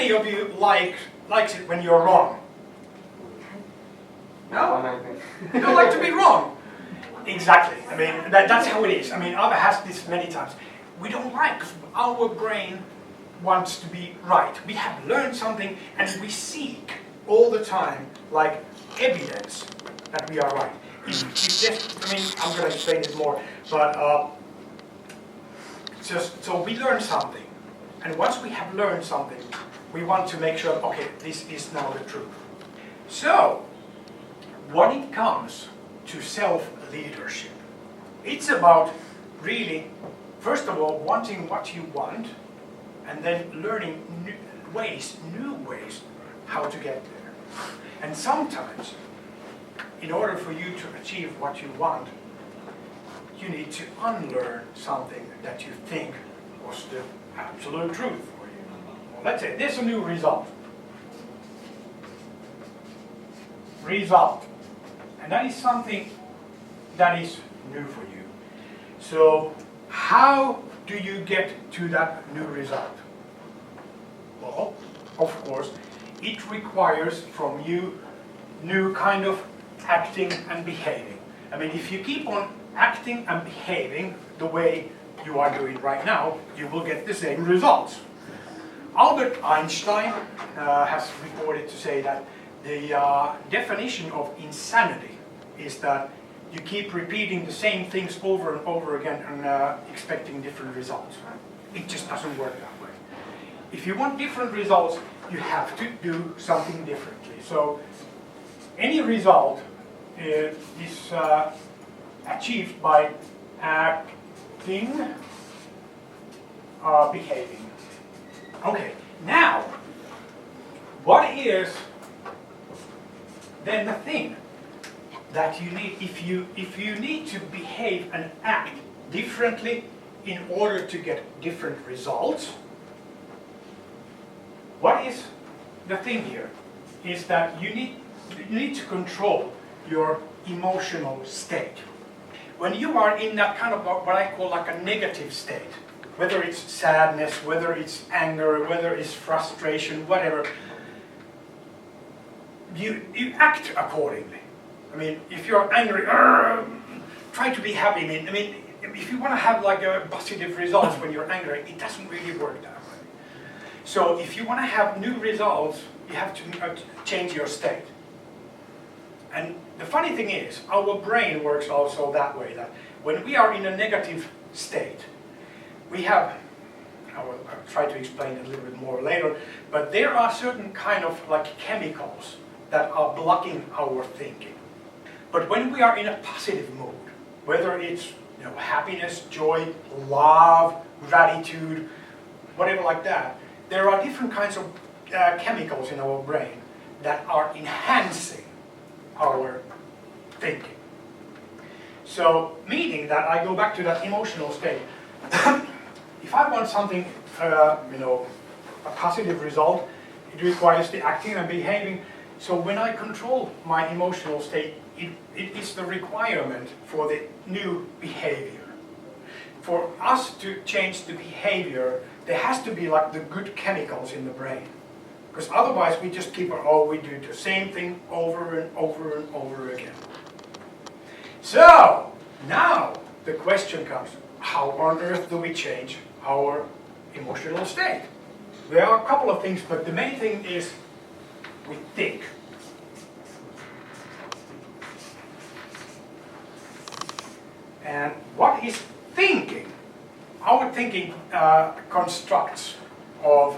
many of you likes it when you're wrong? No? You don't like to be wrong. Exactly. I mean, that's how it is. I mean, I've asked this many times. We don't like, because our brain wants to be right. We have learned something and we seek all the time, like, evidence that we are right. I mean, I'm going to explain it more, but so we learn something. And once we have learned something, we want to make sure, okay, this is now the truth. So, when it comes to self-leadership, it's about really, first of all, wanting what you want, and then learning new ways how to get there. And sometimes, in order for you to achieve what you want, you need to unlearn something that you think was the absolute truth for you. Well, let's say there's a new result. And that is something that is new for you. So how do you get to that new result? Well, of course, it requires from you new kind of acting and behaving. I mean, if you keep on acting and behaving the way you are doing right now, you will get the same results. Albert Einstein has reported to say that the definition of insanity is that you keep repeating the same things over and over again and expecting different results. It just doesn't work that way. If you want different results, you have to do something differently. So any result is achieved by acting, behaving. Okay, now, what is then the thing that you need, if you need to behave and act differently in order to get different results? What is the thing here is that you need to control your emotional state. When you are in that kind of what I call like a negative state, whether it's sadness, whether it's anger, whether it's frustration, whatever, you act accordingly. I mean, if you're angry, try to be happy. I mean, if you want to have like a positive results when you're angry, it doesn't really work that way. So if you want to have new results, you have to change your state. And the funny thing is, our brain works also that way, that when we are in a negative state, we have, I will try to explain it a little bit more later, but there are certain kind of like chemicals that are blocking our thinking. But when we are in a positive mood, whether it's happiness, joy, love, gratitude, whatever like that, there are different kinds of chemicals in our brain that are enhancing our thinking. So, meaning that I go back to that emotional state. If I want something, a positive result, it requires the acting and behaving. So when I control my emotional state, it is the requirement for the new behavior. For us to change the behavior, there has to be like the good chemicals in the brain. Because otherwise we just keep on, we do the same thing over and over and over again. So, now the question comes, how on earth do we change our emotional state? There are a couple of things, but the main thing is we think. And what is thinking? Our thinking constructs of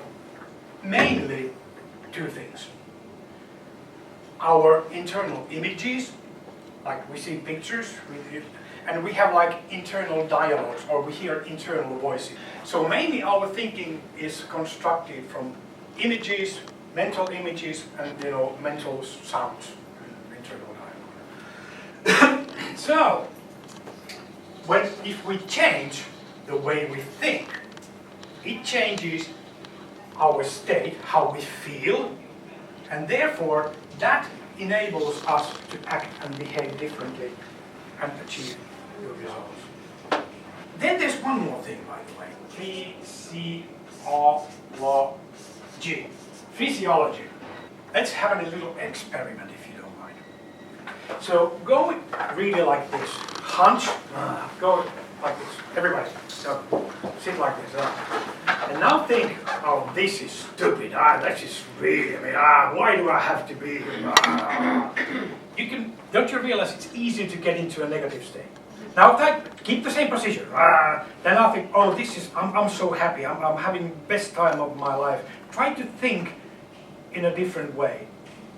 mainly two things. Our internal images, like we see pictures, and we have like internal dialogues, or we hear internal voices. So mainly our thinking is constructed from images, mental images, and mental sounds, internal dialogue. So, if we change the way we think, it changes our state, how we feel, and therefore that enables us to act and behave differently and achieve good results. Then there's one more thing, by the way. Physiology. Physiology. Let's have a little experiment if you don't mind. So go really like this. Hunch. Go like this. Everybody. So, sit like this. And now think, oh, this is stupid. That is really, why do I have to be here? Don't you realize it's easy to get into a negative state? Now keep the same position. Then I think, oh, I'm so happy. I'm having the best time of my life. Try to think in a different way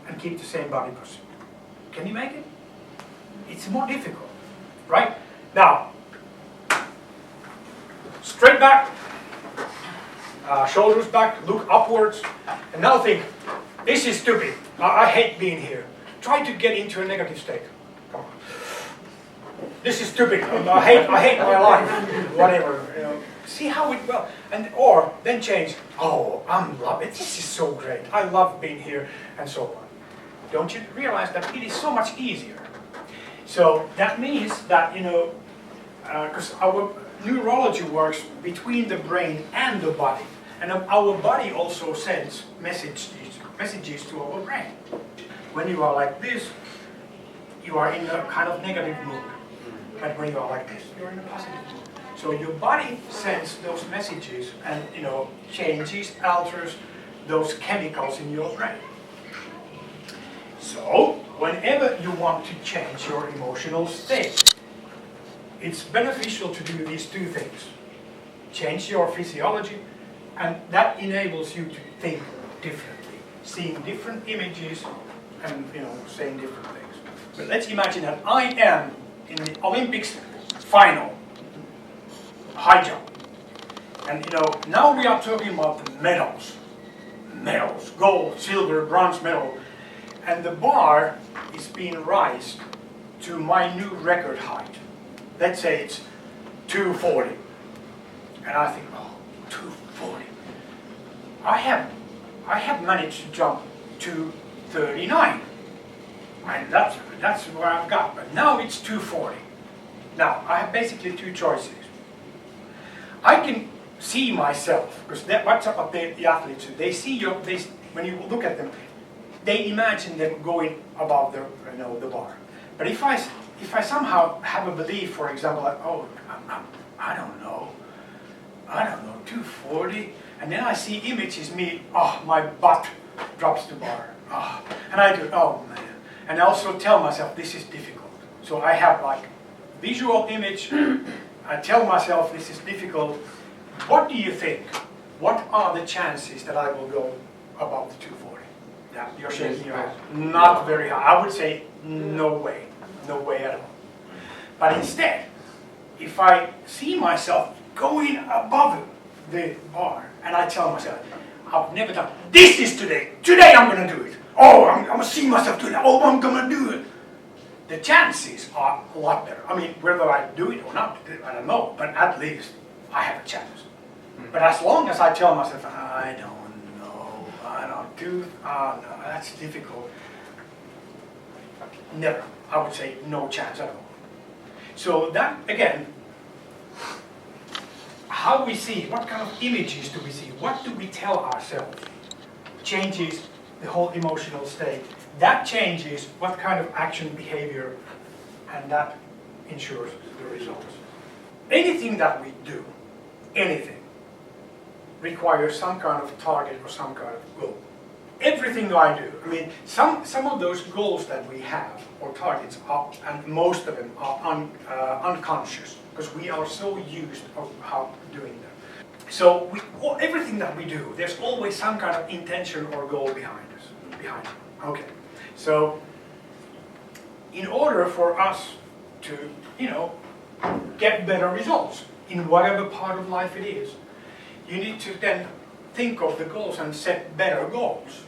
and keep the same body position. Can you make it? It's more difficult, right? Now, straight back, shoulders back, look upwards, and now think, this is stupid. I hate being here. Try to get into a negative state. Come on. This is stupid. I hate my life. Whatever. See how it well, or then change. Oh, I'm loving it. This is so great. I love being here, and so on. Don't you realize that it is so much easier? So that means that because our neurology works between the brain and the body, and our body also sends messages to our brain. When you are like this, you are in a kind of negative mood. But when you are like this, you're in a positive mood. So your body sends those messages and changes, alters those chemicals in your brain. So whenever you want to change your emotional state, it's beneficial to do these two things. Change your physiology, and that enables you to think differently, seeing different images and saying different things. But let's imagine that I am in the Olympics final, high jump. And now we are talking about the medals. Medals, gold, silver, bronze medal. And the bar is being raised to my new record height. Let's say it's 240. And I think, oh, 240. I have managed to jump to 39. And that's where I've got. But now it's 240. Now, I have basically two choices. I can see myself, because what's up the athletes, they see when you look at them, they imagine them going above the bar. But if I somehow have a belief, for example, like, oh, I don't know, 240, and then I see images, my butt drops to bar, and I do, oh man, and I also tell myself this is difficult. So I have like visual image, I tell myself this is difficult. What do you think? What are the chances that I will go above the 240? Yeah, you're shaking your head. Not very high. I would say no way. No way at all. But instead, if I see myself going above the bar, and I tell myself, I've never done, this is today. Today I'm going to do it. Oh, I'm going to see myself do it. Oh, I'm going to do it. The chances are a lot better. I mean, whether I do it or not, I don't know. But at least I have a chance. But as long as I tell myself, I don't know, no, that's difficult. Never. I would say no chance at all. So that, again, how we see, what kind of images do we see? What do we tell ourselves? Changes the whole emotional state. That changes what kind of action behavior, and that ensures the results. Anything that we do, anything, requires some kind of target or some kind of goal. Everything I do, I mean, some of those goals that we have, or targets, and most of them are unconscious, because we are so used of how doing them. So everything that we do, there's always some kind of intention or goal behind it. Okay. So, in order for us to, get better results in whatever part of life it is, you need to then think of the goals and set better goals.